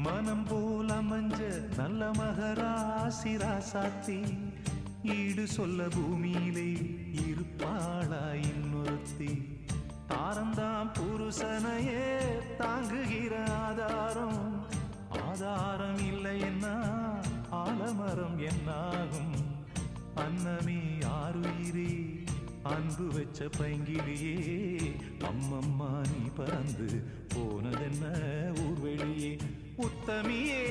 மனம் போல மஞ்ச நல்ல மகராசி ராசாத்தி ஈடு சொல்ல பூமியிலே இருப்பாளா இன்னொருத்தி தாரந்தாம் புருஷனையே தாங்குகிற ஆதாரம் ஆதாரம் இல்லை என்ன ஆலமரம் என்னாகும் அன்னமே ஆறுயிரே அன்பு வச்ச பைங்கிலியே அம்மம்மா நீ பறந்து போனதென்ன ஊர்வெளியே உத்தமியே